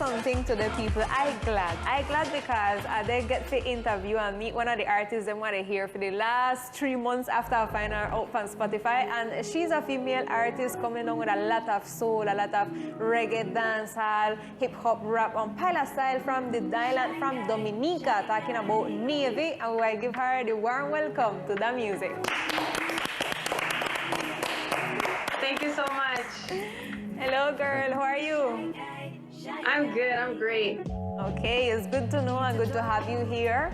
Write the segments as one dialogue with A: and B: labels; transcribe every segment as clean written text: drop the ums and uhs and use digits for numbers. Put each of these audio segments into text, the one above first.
A: something to the people. I glad because they get to interview and meet one of the artists they want to hear for the last 3 months after I find her out on Spotify. And she's a female artist coming on with a lot of soul, a lot of reggae, dancehall, hip hop, rap, and pile style from the island from Dominica, talking about Navy. And we give her the warm welcome to the music.
B: Thank you so much.
A: Hello, girl. How are you?
B: I'm good. I'm great.
A: Okay, it's good to know and good to have you here.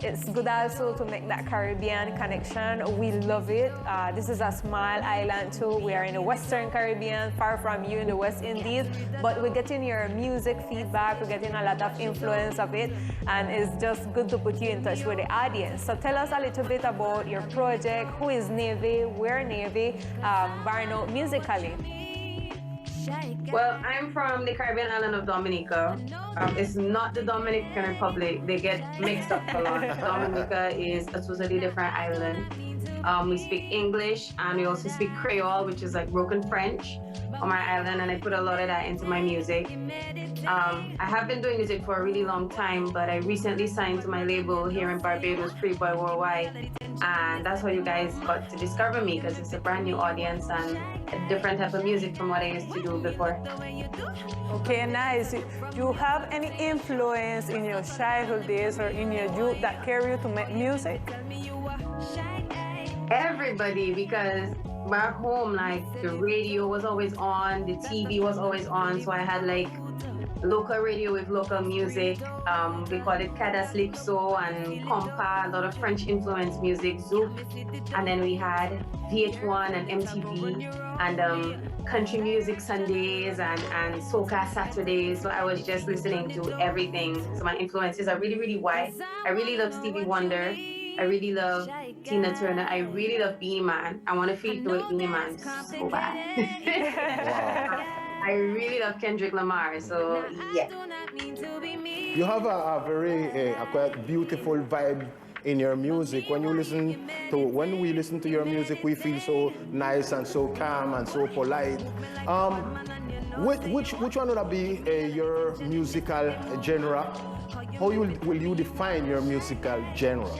A: It's good also to make that Caribbean connection. We love it. This is a small island too. We are in the Western Caribbean, far from you in the West Indies. But we're getting your music feedback. We're getting a lot of influence of it. And it's just good to put you in touch with the audience. So tell us a little bit about your project. Who is Navy? Where Navy? Barno musically.
B: Well, I'm from the Caribbean island of Dominica. It's not the Dominican Republic. They get mixed up a lot. Dominica is a totally different island. We speak English and we also speak Creole, which is like broken French on my island, and I put a lot of that into my music. I have been doing music for a really long time, but I recently signed to my label here in Barbados, Pretty Boy Worldwide, and that's how you guys got to discover me, because it's a brand new audience and a different type of music from what I used to do before.
C: Okay, nice. Do you have any influence in your childhood days or in your youth that carry you to make music?
B: Everybody, because back home, like the radio was always on, the TV was always on, so I had like local radio with local music. We call it Cada Slipso and Compa, a lot of French influenced music, Zouk. And then we had VH1 and MTV and country music Sundays and soca Saturdays. So I was just listening to everything. So my influences are really, really wide. I really love Stevie Wonder. I really love Tina Turner. I really love Beenie Man. I want to feed through it, Beenie Man so bad.
D: Wow.
B: I really love Kendrick Lamar, so yeah.
D: You have a very quite beautiful vibe in your music. When we listen to your music, we feel so nice and so calm and so polite. Which one would be your musical genre? How will you define your musical genre?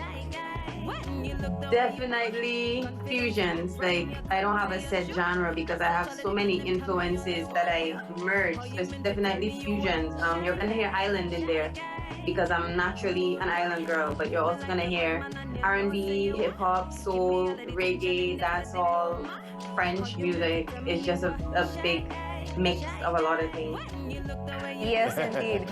B: Definitely fusions. Like, I don't have a set genre because I have so many influences that I merge. There's definitely fusions. You're gonna hear island in there because I'm naturally an island girl, but you're also gonna hear R&B, hip hop, soul, reggae, dancehall, French music. It's just a big mix of a lot of things.
A: Yes, indeed.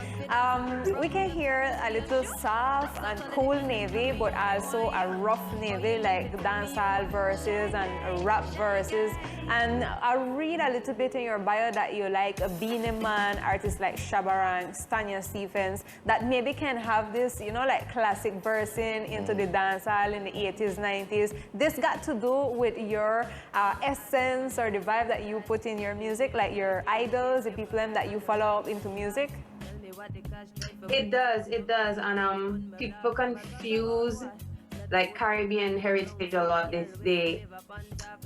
A: We can hear a little soft and cool Navy, but also a rough Navy, like dancehall verses and rap verses. And I read a little bit in your bio that you like a Beenie Man, artists like Shabba Ranks, Tanya Stephens, that maybe can have this, you know, like classic versing into the dancehall in the 80s, 90s. This got to do with your essence or the vibe that you put in your music, like your idols, the people that you follow up into music?
B: It does, and people confuse like Caribbean heritage a lot.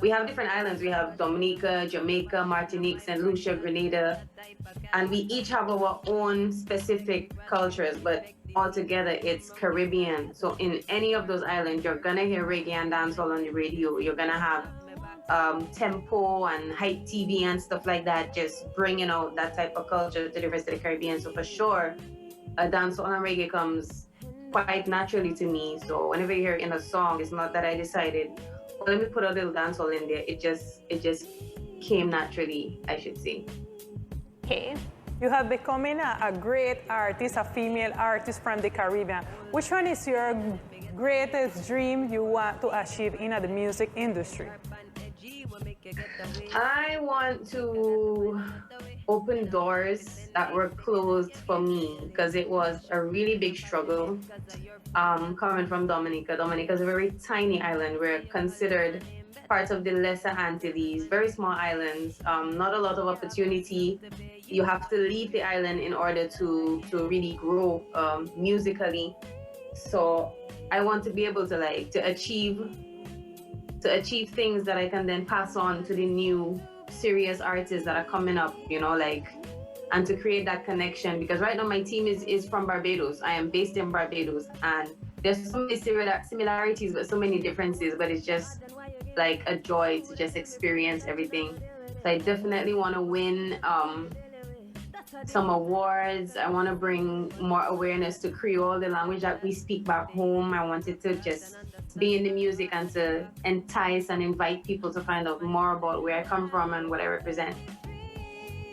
B: We have different islands. We have Dominica, Jamaica, Martinique, St. Lucia, Grenada, and we each have our own specific cultures, but altogether it's Caribbean. So in any of those islands, you're gonna hear reggae and dancehall on the radio. You're gonna have tempo and hype TV and stuff like that, just bringing out that type of culture to the rest of the Caribbean. So for sure, a dancehall and reggae comes quite naturally to me. So whenever you hear it in a song, it's not that I decided, well, let me put a little dancehall in there. It just came naturally, I should say.
A: Okay.
C: You have becoming a great artist, a female artist from the Caribbean. Which one is your greatest dream you want to achieve in the music industry?
B: I want to open doors that were closed for me, because it was a really big struggle coming from Dominica. Dominica is a very tiny island. We're considered part of the Lesser Antilles, very small islands, not a lot of opportunity. You have to leave the island in order to really grow musically. So I want to be able to achieve things that I can then pass on to the new serious artists that are coming up, you know, like and to create that connection. Because right now my team is from Barbados. I am based in Barbados, and there's so many similarities but so many differences, but it's just like a joy to just experience everything. So I definitely want to win some awards. I want to bring more awareness to Creole, the language that we speak back home. I wanted to just be in the music and to entice and invite people to find out more about where I come from and what I represent.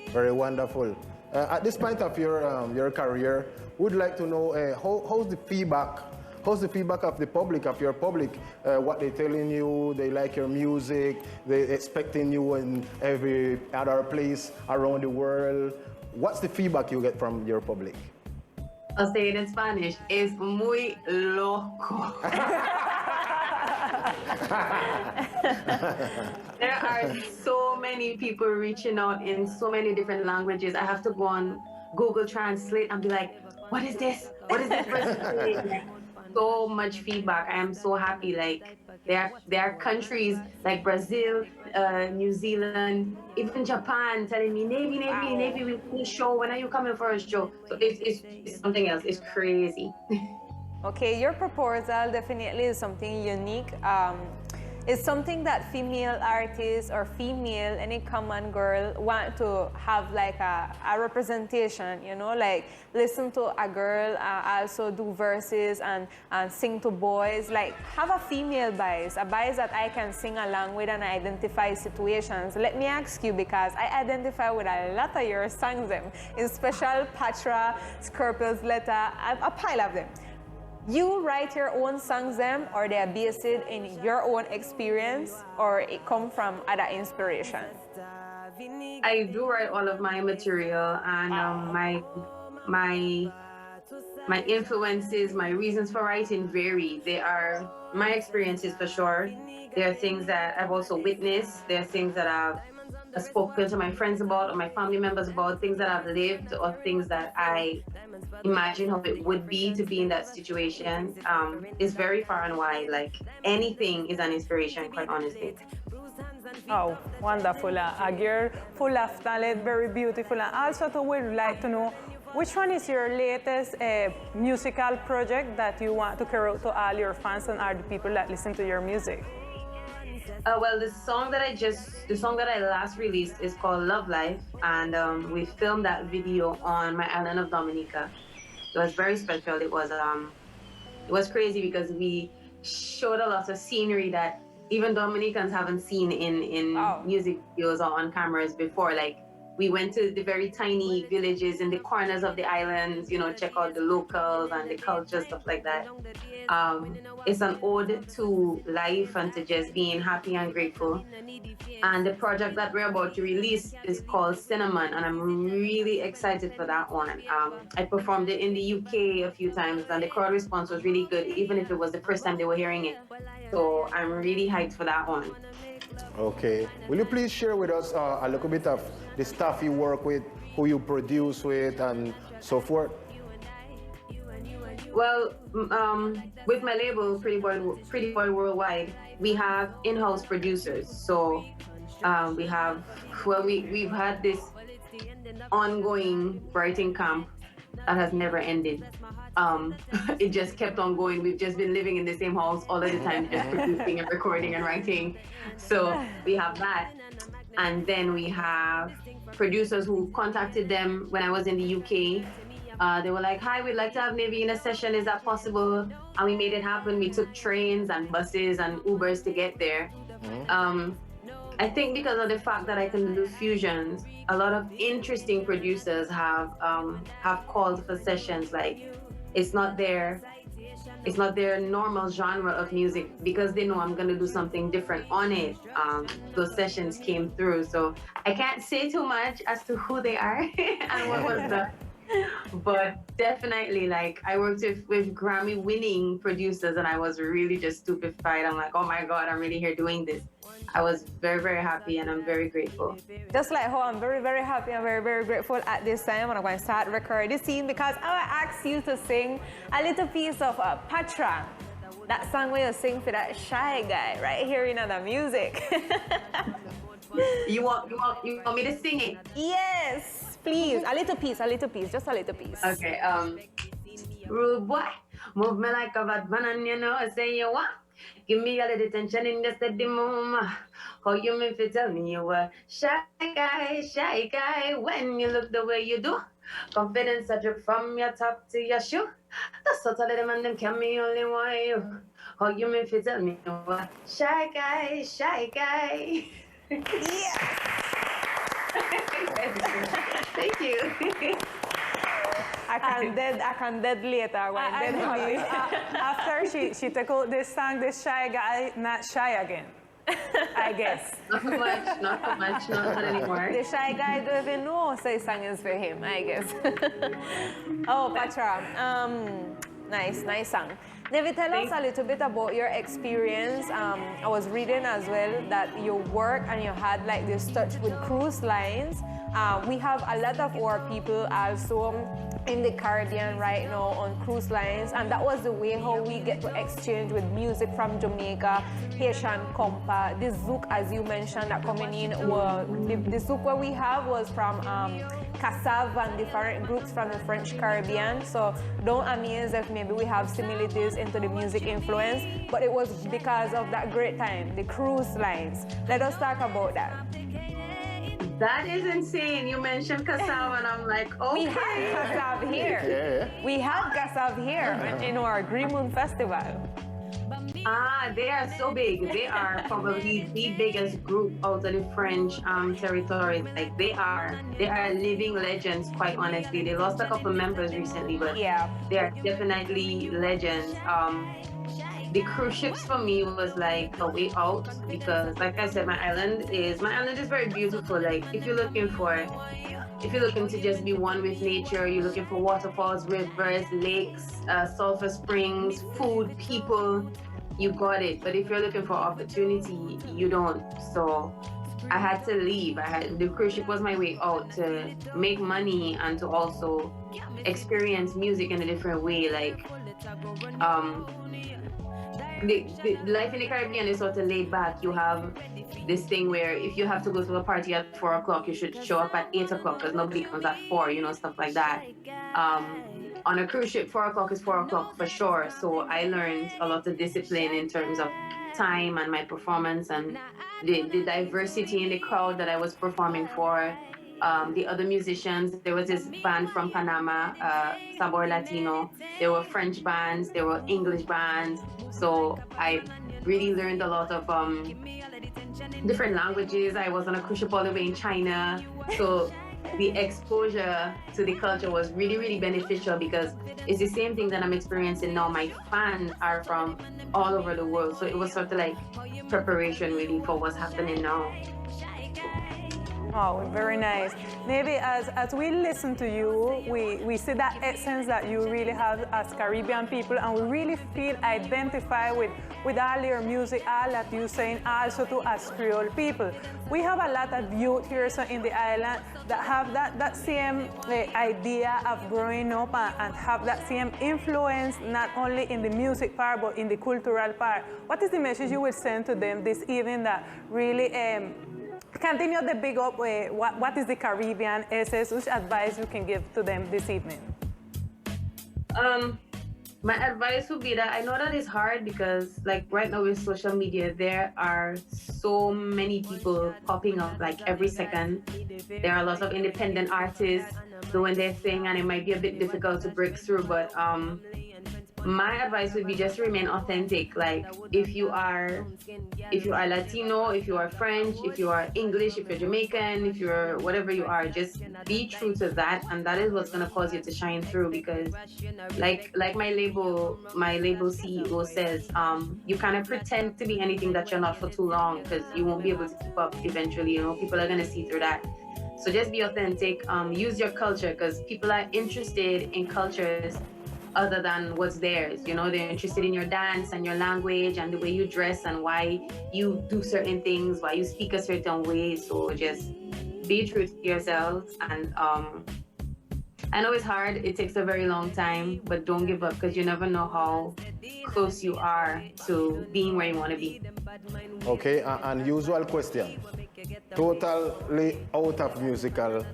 D: Very wonderful. At this point of your career, we'd like to know how's the feedback? How's the feedback of the public, of your public? What they telling you? They like your music. They expecting you in every other place around the world. What's the feedback you get from your public?
B: I'll say it in Spanish. Es muy loco. There are so many people reaching out in so many different languages. I have to go on Google Translate and be like, what is this? What is this person saying? So much feedback. I am so happy. Like there are countries like Brazil, New Zealand, even Japan telling me, Navy, we'll do a show. When are you coming for a show? So it's something else. It's crazy.
A: Okay, your proposal definitely is something unique. It's something that female artists or female, any common girl, want to have like a representation, you know, like listen to a girl also do verses and sing to boys, like have a female bias, a bias that I can sing along with and identify situations. Let me ask you, because I identify with a lot of your songs, them, in special Patra, Scorpio's Letter, a pile of them. You write your own songs them, or they are based in your own experience, or it come from other inspiration?
B: I do write all of my material, and my influences, my reasons for writing vary. They are my experiences for sure. There are things that I've also witnessed. There are things that I've spoken to my friends about or my family members about, things that I've lived or things that I imagine how it would be to be in that situation. It's very far and wide. Like anything is an inspiration, quite honestly.
C: Oh, wonderful. A girl full of talent, very beautiful. And also, we'd like to know, which one is your latest musical project that you want to carry out to all your fans and all the people that listen to your music?
B: Well, the song that I last released is called Love Life, and we filmed that video on my island of Dominica. It was very special. It was crazy because we showed a lot of scenery that even Dominicans haven't seen in music videos or on cameras before. Like we went to the very tiny villages in the corners of the islands, you know, check out the locals and the culture, stuff like that. It's an ode to life and to just being happy and grateful. And the project that we're about to release is called Cinnamon, and I'm really excited for that one. I performed it in the UK a few times, and the crowd response was really good, even if it was the first time they were hearing it. So I'm really hyped for that one.
D: Okay. Will you please share with us a little bit of the staff you work with, who you produce with, and so forth?
B: Well, with my label, Pretty Boy Worldwide, we have in-house producers. So we've had this ongoing writing camp that has never ended. It just kept on going. We've just been living in the same house all of the time, just producing and recording and writing. So we have that. And then we have producers who contacted them when I was in the UK. They were like, hi, we'd like to have Navy in a session. Is that possible? And we made it happen. We took trains and buses and Ubers to get there. I think because of the fact that I can do fusions, a lot of interesting producers have called for sessions. Like it's not their normal genre of music, because they know I'm gonna do something different on it. Those sessions came through, so I can't say too much as to who they are and what was the. But definitely, like, I worked with Grammy-winning producers, and I was really just stupefied. I'm like, oh my God, I'm really here doing this. I was very, very happy, and I'm very grateful.
A: Just like how I'm very, very happy and very, very grateful at this time, and I'm going to start recording this scene because I will ask you to sing a little piece of Patra. That song where you sing for that shy guy right here in the music.
B: You want me to sing it?
A: Yes. please. A little piece, just a little piece.
B: Okay, rude boy, move me like a bad man and you know I say you want. Give me a little attention in the steady moment. How you mean to tell me you were shy guy, when you look the way you do. Confidence I drip from your top to your shoe. That's what all of them and them can me only want you. How you mean to tell me you were shy guy.
A: Yeah.
B: Thank you.
A: I can dead later when
C: I
A: dead
C: know.
A: happy.
C: After she took out this song, this shy guy, not shy again, I guess.
B: Not so much, not anymore.
A: The shy guy don't even know so his song is for him, I guess. Oh, Patra, nice song. Nevi, tell us a little bit about your experience. I was reading as well that you work and you had like this touch with cruise lines. We have a lot of our people also in the Caribbean right now on cruise lines, and that was the way how we get to exchange with music from Jamaica, Haitian compa, the zouk as you mentioned that coming in. The zouk what we have was from Cassav and different groups from the French Caribbean, so don't amaze if maybe we have similarities into the music influence, but it was because of that great time, the cruise lines. Let us talk about that.
B: That is insane. You mentioned Kassav and I'm like, okay.
A: We had Kassav here.
D: Yeah.
A: We had Kassav here in our Green Moon Festival.
B: They are so big. They are probably the biggest group out of the French territories. Like they are living legends, quite honestly. They lost a couple members recently, but
A: Yeah.
B: they are definitely legends. The cruise ships for me was like a way out because, like I said, my island is very beautiful. Like if you're looking to just be one with nature, you're looking for waterfalls, rivers, lakes, sulfur springs, food, people, you got it. But if you're looking for opportunity, you don't. So I had to leave. The cruise ship was my way out to make money and to also experience music in a different way. Like the life in the Caribbean is sort of laid back. You have this thing where if you have to go to a party at 4 o'clock, you should show up at 8 o'clock because nobody comes at 4, stuff like that. On a cruise ship, 4 o'clock is 4 o'clock for sure. So I learned a lot of discipline in terms of time and my performance and the diversity in the crowd that I was performing for. The other musicians, there was this band from Panama, Sabor Latino. There were French bands, there were English bands. So I really learned a lot of different languages. I was on a cruise ship all the way in China. So the exposure to the culture was really, really beneficial because it's the same thing that I'm experiencing now. My fans are from all over the world. So it was sort of like preparation really for what's happening now.
C: Oh, very nice. Maybe as we listen to you, we see that essence that you really have as Caribbean people, and we really feel identified with all your music, all that you're saying, also to as Creole people. We have a lot of youth here so in the island that have that same idea of growing up and have that same influence, not only in the music part, but in the cultural part. What is the message you will send to them this evening that really continue the big up? What is the Caribbean essence? Which advice you can give to them this evening?
B: My advice would be that I know that it's hard because like right now with social media, there are so many people popping up like every second. There are lots of independent artists doing their thing and it might be a bit difficult to break through, but my advice would be just remain authentic. Like if you are Latino, if you are French, if you are English, if you're Jamaican, if you're whatever you are, just be true to that, and that is what's gonna cause you to shine through. Because like my label CEO says, you kind of pretend to be anything that you're not for too long because you won't be able to keep up eventually. People are gonna see through that. So just be authentic. Use your culture because people are interested in cultures other than what's theirs. They're interested in your dance and your language and the way you dress and why you do certain things, why you speak a certain way. So just be true to yourselves. And I know it's hard, it takes a very long time, but don't give up because you never know how close you are to being where you want to be.
D: Okay, unusual question. totally out of musical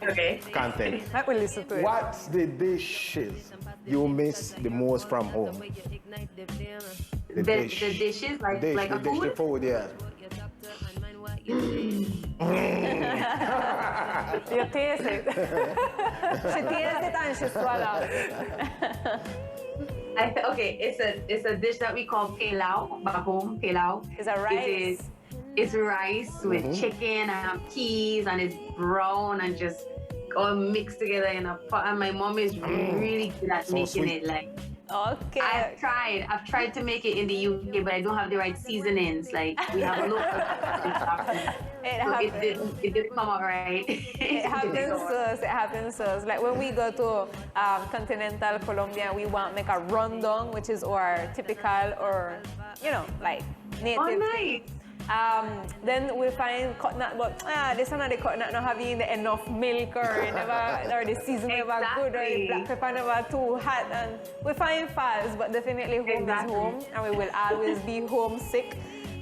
B: Okay.
D: content.
C: I will listen to it.
D: What's the dishes you miss the most from home?
B: The dishes, like
D: the
B: a
D: dish, the
B: food?
D: food, yeah.
C: You taste it.
A: She tastes it and she swallows.
B: Okay, it's a dish that we call pilau back home. Pilau.
A: It's a rice.
B: It's rice with chicken and peas, and it's brown and just all mixed together in a pot. And my mom is really good at
D: So
B: making
D: sweet.
B: it. Like
A: Okay.
B: I've tried to make it in the UK, but I don't have the right seasonings. Like we have local. It didn't come out right.
A: It happens to us. Like when we go to continental Colombia, we want to make a rondon, which is our typical or, like native
B: Oh,
A: thing.
B: nice.
A: Then we find coconut, but this one of the coconut not having enough milk or the season never good or the black pepper never too hot, and we find faults, but definitely home is home, and we will always be homesick.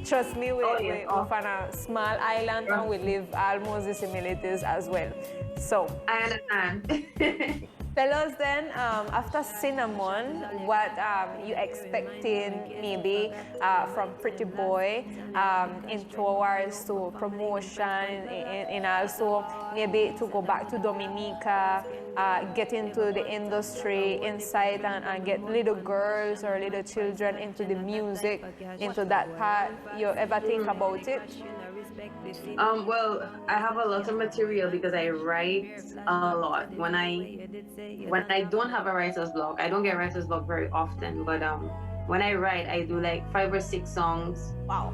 A: Trust me, we live on a small island and we live almost the similarities as well. So
B: I understand.
A: tell us then, after Cinnamon, what you expecting maybe from Pretty Boy in towards to promotion and also maybe to go back to Dominica, get into the industry inside and get little girls or little children into the music, into that part. You ever think about it?
B: Well, I have a lot of material because I write a lot. When I don't have a writer's block, I don't get writer's block very often, but when I write, I do like 5 or 6 songs.
A: Wow.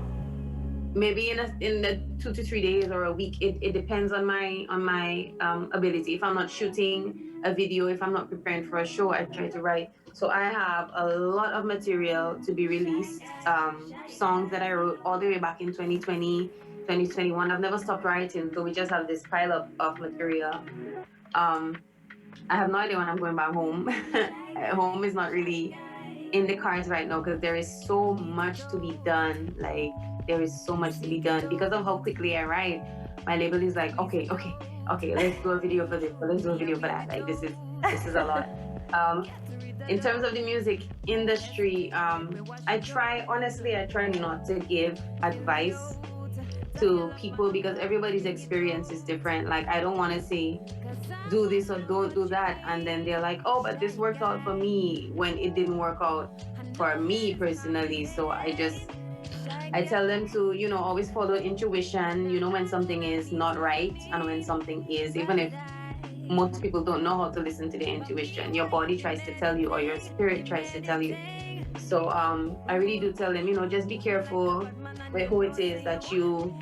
B: Maybe in the 2 to 3 days or a week. It depends on my ability. If I'm not shooting a video, if I'm not preparing for a show, I try to write. So I have a lot of material to be released. Songs that I wrote all the way back in 2020. 2021. I've never stopped writing, so we just have this pile up of material. I have no idea when I'm going back home. Home is not really in the cards right now because there is so much to be done. Like there is so much to be done because of how quickly I write. My label is like, okay, let's do a video for this, let's do a video for that. Like this is a lot. In terms of the music industry, I try not to give advice to people because everybody's experience is different. Like I don't want to say do this or don't do that, and then they're like, oh, but this worked out for me when it didn't work out for me personally. So I tell them to always follow intuition, when something is not right and when something is, even if most people don't know how to listen to the intuition, your body tries to tell you or your spirit tries to tell you. So I really do tell them, just be careful with who it is that you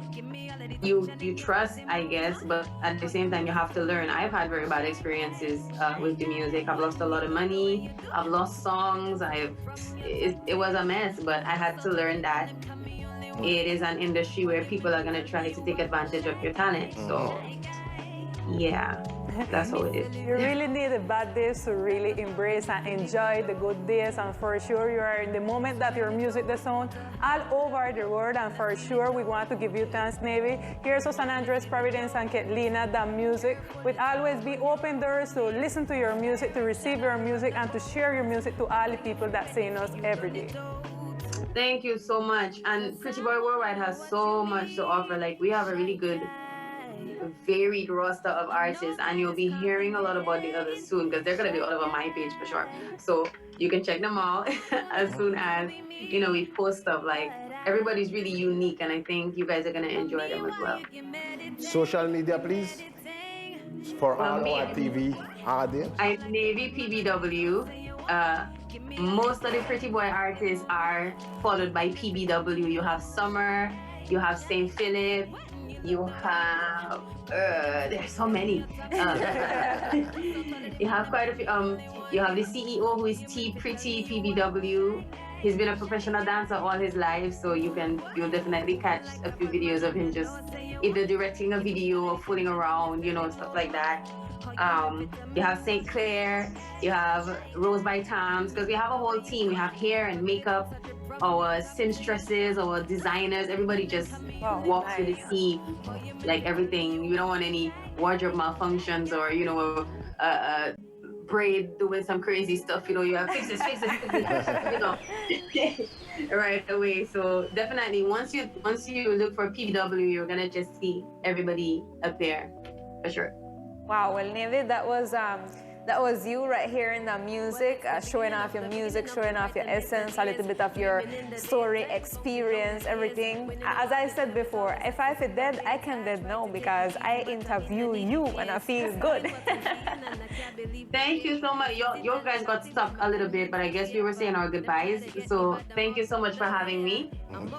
B: trust, I guess, but at the same time you have to learn. I've had very bad experiences with the music. I've lost a lot of money. I've lost songs. It was a mess, but I had to learn that it is an industry where people are gonna try to take advantage of your talent. So yeah. That's how it is.
C: You really need the bad days to really embrace and enjoy the good days, and for sure you are in the moment that your music the sound all over the world, and for sure we want to give you thanks, Navy. Here's San Andres, Providence, and Ketlina, the music. We'd always be open doors to listen to your music, to receive your music, and to share your music to all the people that see us every day.
B: Thank you so much. And Pretty Boy Worldwide has so much to offer. Like we have a really good varied roster of artists, and you'll be hearing a lot about the others soon because they're going to be all over my page for sure. So you can check them out as soon as we post stuff. Like everybody's really unique, and I think you guys are going to enjoy them as well.
D: Social media, please, for all our TV audience.
B: I'm Navy PBW. Most of the Pretty Boy artists are followed by PBW. You have Summer, you have St. Philip, you have there's so many. You have quite a few. You have the CEO who is T Pretty PBW. he's been a professional dancer all his life, so you'll definitely catch a few videos of him just either directing a video or fooling around, stuff like that. You have St. Clair, you have Rose by Tams, because we have a whole team. We have hair and makeup, our seamstresses, our designers, everybody just walks with the team, like everything. You don't want any wardrobe malfunctions or, braid doing some crazy stuff, you have fixes, right away. So definitely once you look for PBW, you're gonna just see everybody up there for sure.
A: Wow, well, Navy, that was you right here in the music, showing off your music, showing off your essence, a little bit of your story, experience, everything. As I said before, if I feel dead, I can dead now because I interview you and I feel good.
B: Thank you so much. You guys got stuck a little bit, but I guess we were saying our goodbyes. So thank you so much for having me. And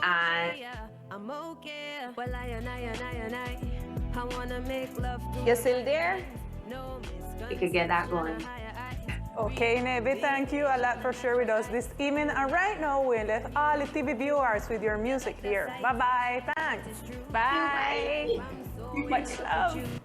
A: you're still there?
B: we could get that going.
C: Okay, Navy, thank you a lot for sharing with us this evening. And right now, we'll let all the TV viewers with your music here. Bye-bye. Thanks.
A: Bye.
C: Much love.